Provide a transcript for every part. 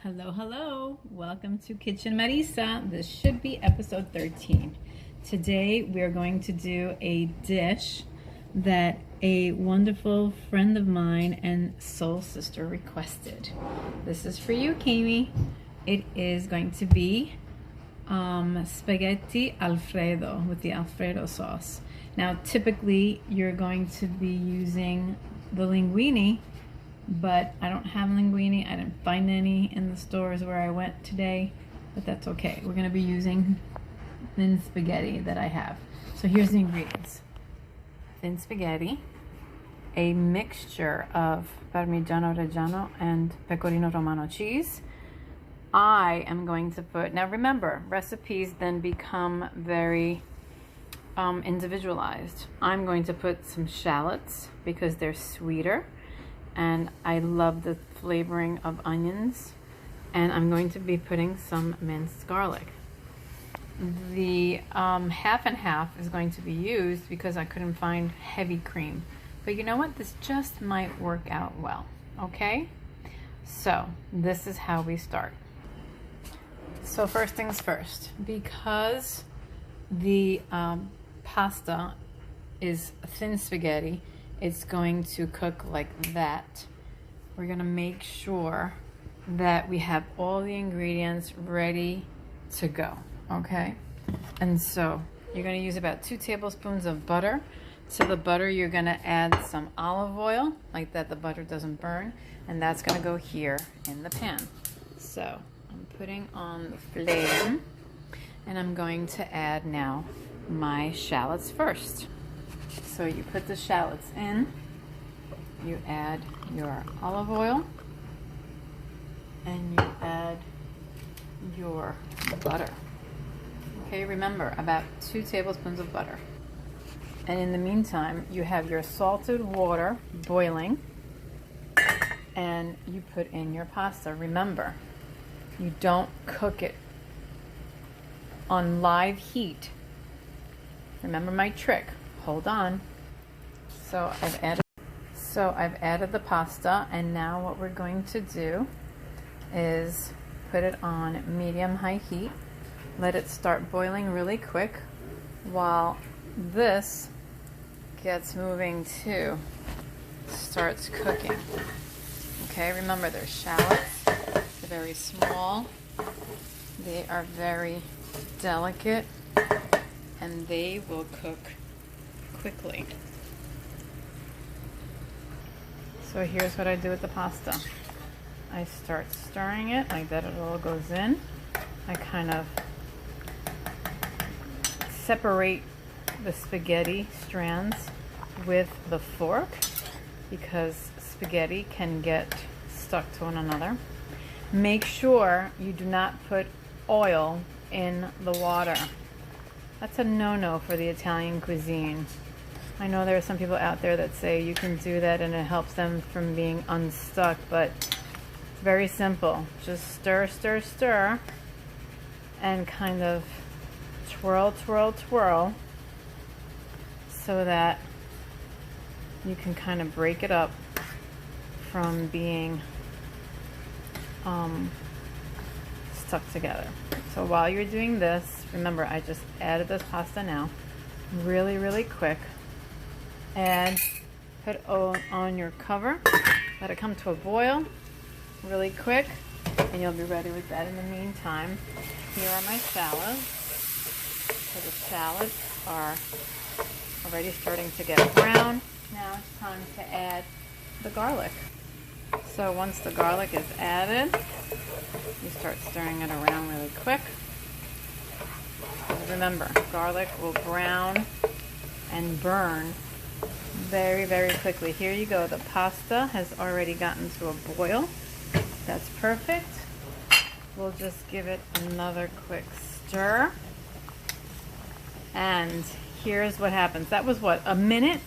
Hello, hello. Welcome to Kitchen Marisa. This should be episode 13. Today we are going to do a dish that a wonderful friend of mine and soul sister requested. This is for you, Kami. It is going to be spaghetti Alfredo with the Alfedo sauce. Now, typically you're going to be using the linguine, but I don't have linguine. I didn't find any in the stores where I went today, but that's okay. We're going to be using thin spaghetti that I have. So here's the ingredients. Thin spaghetti, a mixture of Parmigiano Reggiano and Pecorino Romano cheese. I am going to put, now remember, recipes then become very individualized. I'm going to put some shallots because they're sweeter, and I love the flavoring of onions, and I'm going to be putting some minced garlic. The half and half is going to be used because I couldn't find heavy cream, but you know what, this just might work out well. Okay, so this is how we start. So first things first, because the pasta is thin spaghetti, it's going to cook like that. We're gonna make sure that we have all the ingredients ready to go, okay? And so you're gonna use about 2 tablespoons of butter. To the butter, you're gonna add some olive oil, like that the butter doesn't burn, and that's gonna go here in the pan. So I'm putting on the flame, and I'm going to add now my shallots first. So you put the shallots in, you add your olive oil, and you add your butter. Okay, remember, about 2 tablespoons of butter. And in the meantime, you have your salted water boiling, and you put in your pasta. Remember, you don't cook it on live heat. Remember my trick. Hold on. So I've added the pasta, and now what we're going to do is put it on medium-high heat. Let it start boiling really quick while this gets moving too, starts cooking. Okay, remember they're shallots. They're very small. They are very delicate, and they will cook quickly. So here's what I do with the pasta. I start stirring it like that, it all goes in. I kind of separate the spaghetti strands with the fork because spaghetti can get stuck to one another. Make sure you do not put oil in the water. That's a no-no for the Italian cuisine. I know there are some people out there that say you can do that and it helps them from being unstuck, but it's very simple. Just stir, stir, stir, and kind of twirl, twirl, twirl, so that you can kind of break it up from being stuck together. So while you're doing this, remember I just added this pasta now, really, really quick, and put on your cover, let it come to a boil really quick, and you'll be ready with that. In the meantime, here are my shallots. So the shallots are already starting to get brown. Now it's time to add the garlic. So once the garlic is added, you start stirring it around really quick. Remember, garlic will brown and burn very, very quickly. Here you go. The pasta has already gotten to a boil. That's perfect. We'll just give it another quick stir. And here's what happens. That was what, a minute?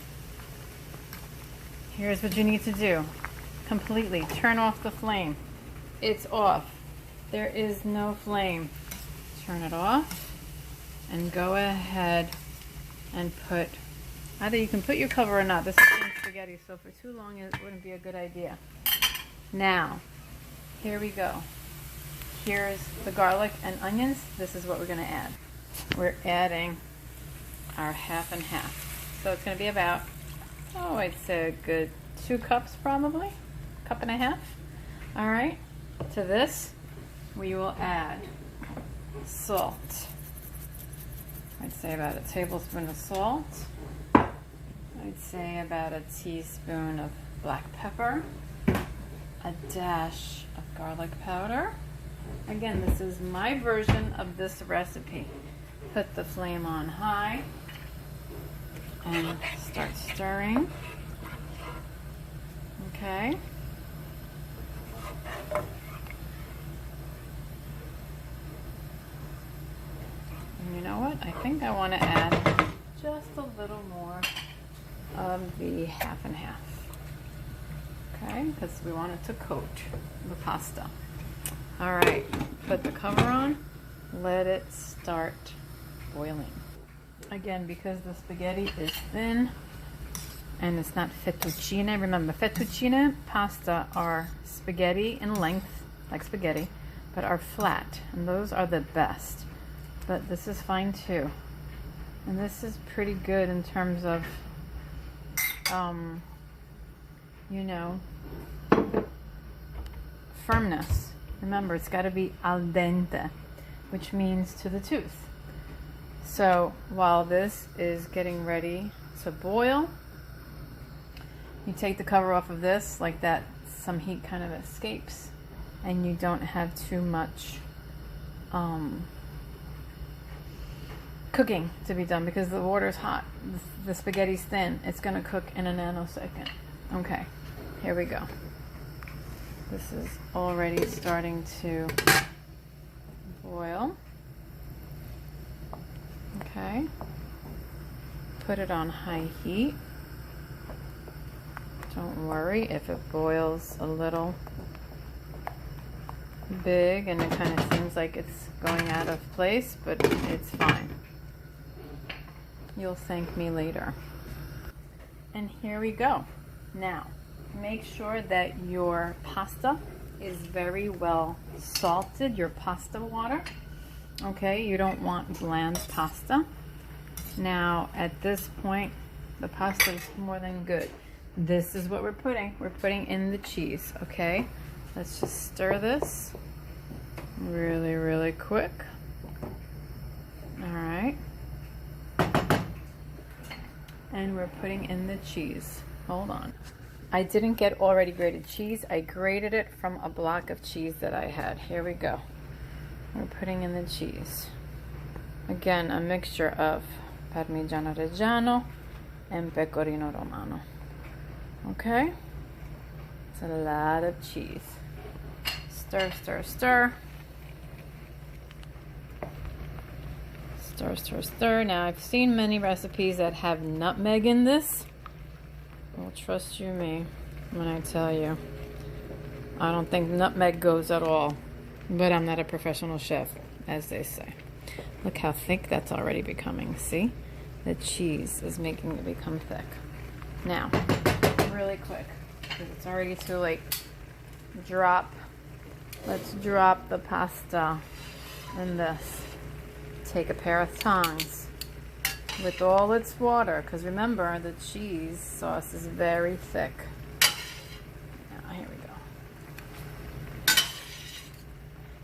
Here's what you need to do. Completely turn off the flame. It's off. There is no flame. Turn it off and go ahead and put, either you can put your cover or not. This is thin spaghetti, so for too long it wouldn't be a good idea. Now, here we go. here's the garlic and onions. This is what we're going to add. We're adding our half and half. So it's going to be about, oh, I'd say a good 2 cups probably, 1.5 cups. All right, to this we will add salt. I'd say about a tablespoon of salt. I'd say about a teaspoon of black pepper, a dash of garlic powder. Again, this is my version of this recipe. Put the flame on high and start stirring. Okay. And you know what? I think I want to add just a little more of the half and half. Okay, because we want it to coat the pasta. All right, put the cover on, let it start boiling. Again, because the spaghetti is thin and it's not fettuccine. Remember, fettuccine pasta are spaghetti in length, like spaghetti, but are flat, and those are the best. But this is fine too. And this is pretty good in terms of, you know, firmness. Remember, it's got to be al dente, which means to the tooth. So while this is getting ready to boil, you take the cover off of this like that, some heat kind of escapes, and you don't have too much cooking to be done because the water's hot. The spaghetti's thin. It's going to cook in a nanosecond. Okay, here we go. This is already starting to boil. Okay. Put it on high heat. Don't worry if it boils a little big and it kind of seems like it's going out of place, but it's fine. You'll thank me later. And here we go. Now, make sure that your pasta is very well salted, your pasta water. Okay, you don't want bland pasta. Now, at this point, the pasta is more than good. This is what we're putting. We're putting in the cheese, okay? Let's just stir this really, really quick. All right. And we're putting in the cheese. Hold on. I didn't get already grated cheese. I grated it from a block of cheese that I had. Here we go. We're putting in the cheese. Again, a mixture of Parmigiano Reggiano and Pecorino Romano. Okay? It's a lot of cheese. Stir, stir, stir. Stir, stir, stir. Now, I've seen many recipes that have nutmeg in this. Well, trust you me when I tell you. I don't think nutmeg goes at all. But I'm not a professional chef, as they say. Look how thick that's already becoming. See? The cheese is making it become thick. Now, really quick, because it's already too late. Let's drop the pasta in this. Take a pair of tongs with all its water, because remember, the cheese sauce is very thick. Now, here we go.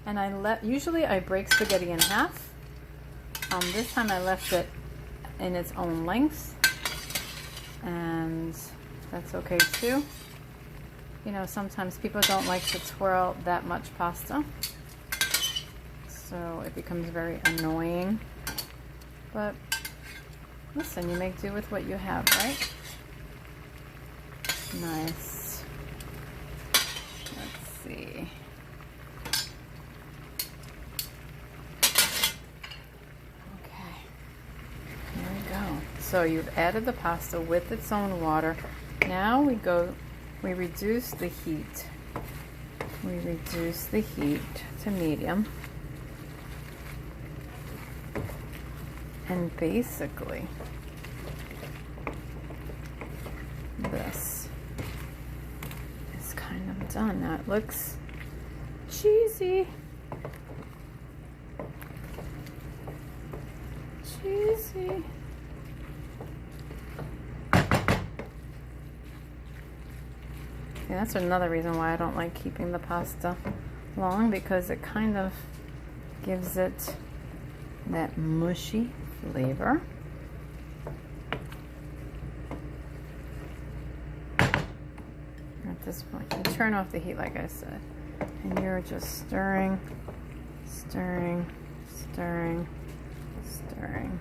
And usually I break spaghetti in half. This time I left it in its own length, and that's okay too. You know, sometimes people don't like to twirl that much pasta, so it becomes very annoying. But listen, you make do with what you have, right? Nice. Let's see. Okay. Here we go. So you've added the pasta with its own water. Now we reduce the heat. We reduce the heat to medium. And basically, this is kind of done. Now it looks cheesy. See? Yeah, that's another reason why I don't like keeping the pasta long, because it kind of gives it that mushy flavor. At this point, you turn off the heat like I said, and you're just stirring, stirring, stirring, stirring.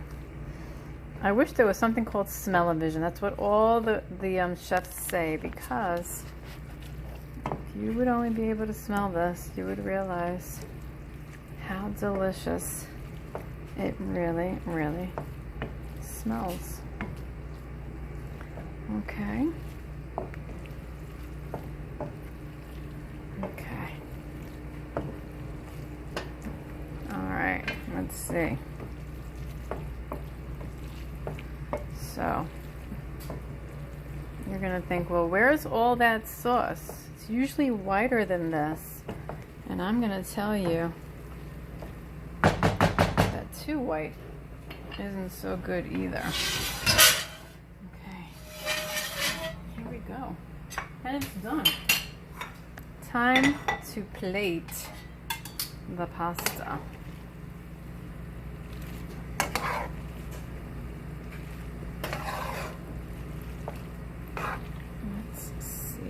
I wish there was something called smell-o-vision. That's what all the chefs say, because if you would only be able to smell this, you would realize how delicious it really, really smells. Okay. Okay. All right, let's see. So, you're gonna think, well, where's all that sauce? It's usually whiter than this. And I'm gonna tell you that too white isn't so good either. Okay, here we go. And it's done. Time to plate the pasta. Let's see.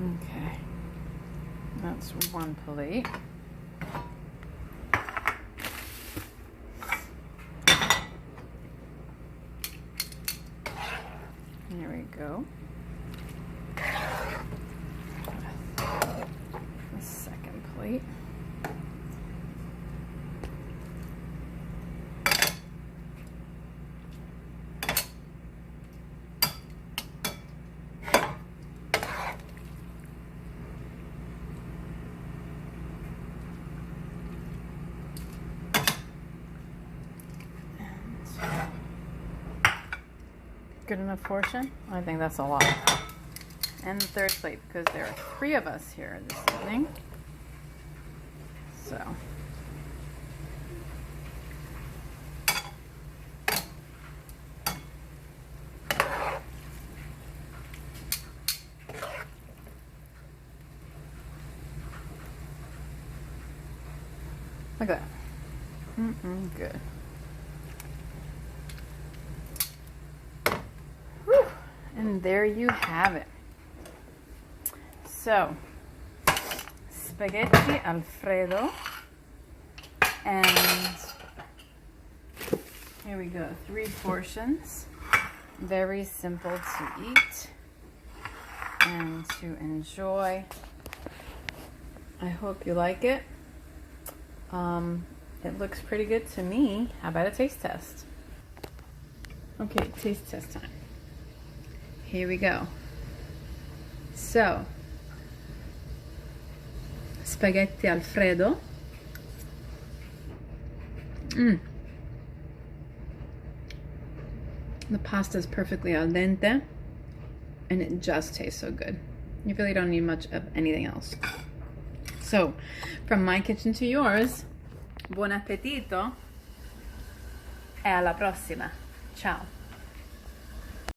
Okay, that's one plate. Here we go. The second plate. Good enough portion? I think that's a lot. And the third plate, because there are 3 of us here this evening. So. Look at that. Good. And there you have it. So, spaghetti Alfredo, and here we go, 3 portions. Very simple to eat and to enjoy. I hope you like it. It looks pretty good to me. How about a taste test? Okay, taste test time. Here we go. So, spaghetti Alfredo. The pasta is perfectly al dente, and it just tastes so good. You really don't need much of anything else. So, from my kitchen to yours, buon appetito e alla prossima. Ciao.